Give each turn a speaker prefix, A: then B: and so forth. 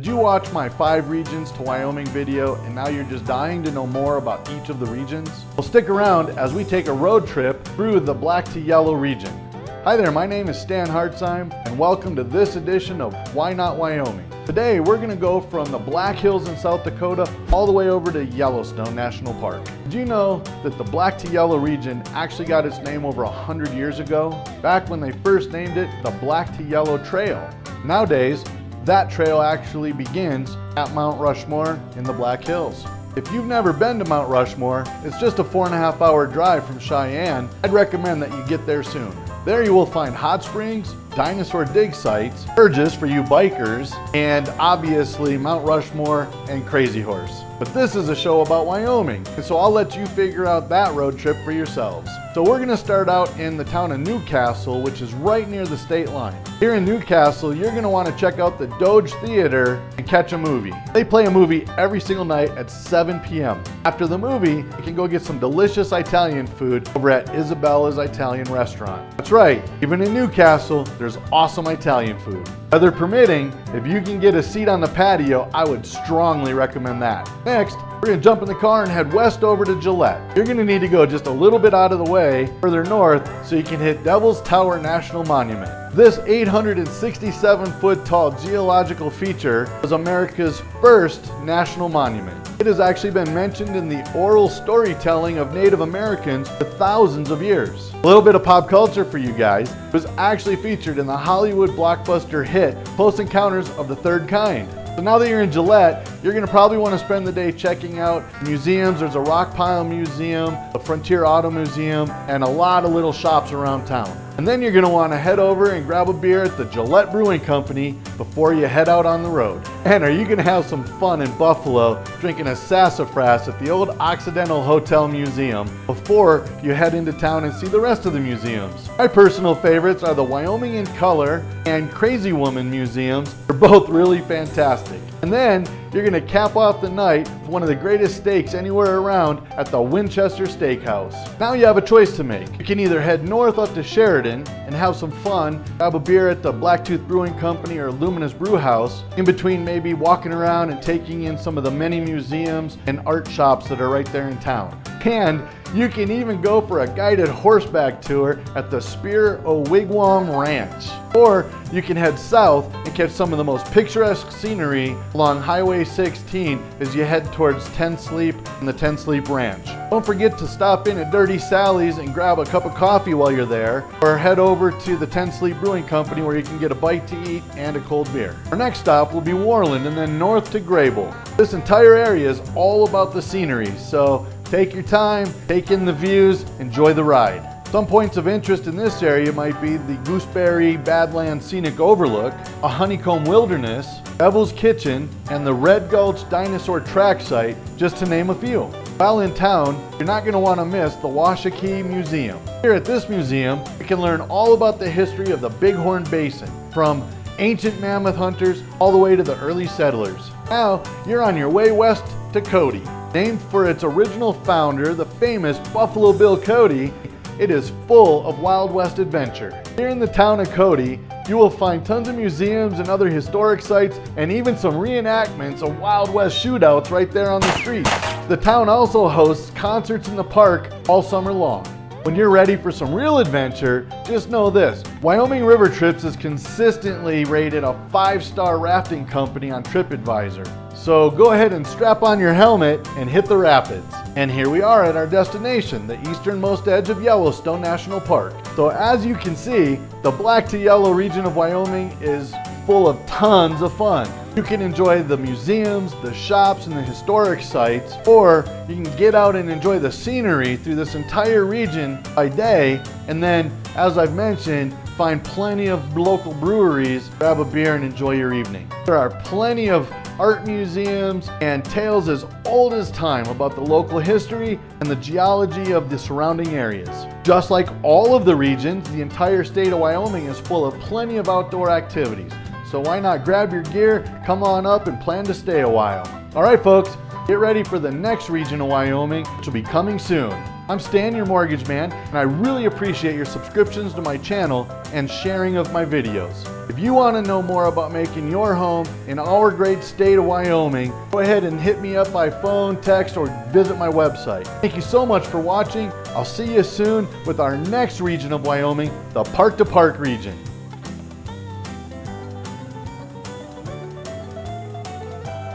A: Did you watch my 5 regions to Wyoming video and now you're just dying to know more about each of the regions? Well, stick around as we take a road trip through the black to yellow region. Hi there, my name is Stan Hartzheim and welcome to this edition of Wynot, Wyoming. Today we're going to go from the Black Hills in South Dakota all the way over to Yellowstone National Park. Did you know that the black to yellow region actually got its name over 100 years ago? Back when they first named it the Black to Yellow Trail. Nowadays, that trail actually begins at Mount Rushmore in the Black Hills. If you've never been to Mount Rushmore, it's just a 4.5 hour drive from Cheyenne. I'd recommend that you get there soon. There you will find hot springs, dinosaur dig sites, Burgess for you bikers, and obviously Mount Rushmore and Crazy Horse. But this is a show about Wyoming, and so I'll let you figure out that road trip for yourselves. So we're going to start out in the town of Newcastle, which is right near the state line. Here in Newcastle, you're going to want to check out the Doge Theater and catch a movie. They play a movie every single night at 7 p.m. After the movie, you can go get some delicious Italian food over at Isabella's Italian Restaurant. That's right, even in Newcastle, there's awesome Italian food. Weather permitting, if you can get a seat on the patio, I would strongly recommend that. Next, we're going to jump in the car and head west over to Gillette. You're going to need to go just a little bit out of the way, further north, so you can hit Devil's Tower National Monument. This 867-foot tall geological feature was America's first national monument. It has actually been mentioned in the oral storytelling of Native Americans for thousands of years. A little bit of pop culture for you guys. It was actually featured in the Hollywood blockbuster hit Close Encounters of the Third Kind. So now that you're in Gillette, you're going to probably want to spend the day checking out museums. There's a rock pile museum, a Frontier Auto Museum, and a lot of little shops around town. And then you're going to want to head over and grab a beer at the Gillette Brewing Company before you head out on the road. And are you going to have some fun in Buffalo drinking a sassafras at the old Occidental Hotel Museum before you head into town and see the rest of the museums? My personal favorites are the Wyoming in Color and Crazy Woman museums. They're both really fantastic. And then you're going to cap off the night with one of the greatest steaks anywhere around at the Winchester Steakhouse. Now you have a choice to make. You can either head north up to Sheridan and have some fun, grab a beer at the Blacktooth Brewing Company or Luminous Brew House, in between maybe walking around and taking in some of the many museums and art shops that are right there in town. And you can even go for a guided horseback tour at the Spear O' Wigwam Ranch. Or you can head south and catch some of the most picturesque scenery along Highway 16 as you head towards Ten Sleep and the Ten Sleep Ranch. Don't forget to stop in at Dirty Sally's and grab a cup of coffee while you're there, or head over to the Ten Sleep Brewing Company where you can get a bite to eat and a cold beer. Our next stop will be Worland and then north to Grable. This entire area is all about the scenery, so take your time, take in the views, enjoy the ride. Some points of interest in this area might be the Gooseberry Badlands Scenic Overlook, a honeycomb wilderness, Bevel's Kitchen, and the Red Gulch Dinosaur Track Site, just to name a few. While in town, you're not going to want to miss the Washakie Museum. Here at this museum, you can learn all about the history of the Bighorn Basin, from ancient mammoth hunters all the way to the early settlers. Now, you're on your way west to Cody. Named for its original founder, the famous Buffalo Bill Cody, it is full of Wild West adventure. Here in the town of Cody, you will find tons of museums and other historic sites, and even some reenactments of Wild West shootouts right there on the streets. The town also hosts concerts in the park all summer long. When you're ready for some real adventure, just know this: Wyoming River Trips is consistently rated a 5-star rafting company on TripAdvisor. So go ahead and strap on your helmet and hit the rapids. And here we are at our destination, the easternmost edge of Yellowstone National Park. So as you can see, the black to yellow region of Wyoming is full of tons of fun. You can enjoy the museums, the shops, and the historic sites, or you can get out and enjoy the scenery through this entire region by day, and then, as I've mentioned, find plenty of local breweries, grab a beer, and enjoy your evening. There are plenty of art museums and tales as old as time about the local history and the geology of the surrounding areas. Just like all of the regions, the entire state of Wyoming is full of plenty of outdoor activities. So why not grab your gear, come on up, and plan to stay a while. All right, folks, get ready for the next region of Wyoming, which will be coming soon. I'm Stan, your mortgage man, and I really appreciate your subscriptions to my channel and sharing of my videos. If you want to know more about making your home in our great state of Wyoming, go ahead and hit me up by phone, text, or visit my website. Thank you so much for watching. I'll see you soon with our next region of Wyoming, the Park to Park region.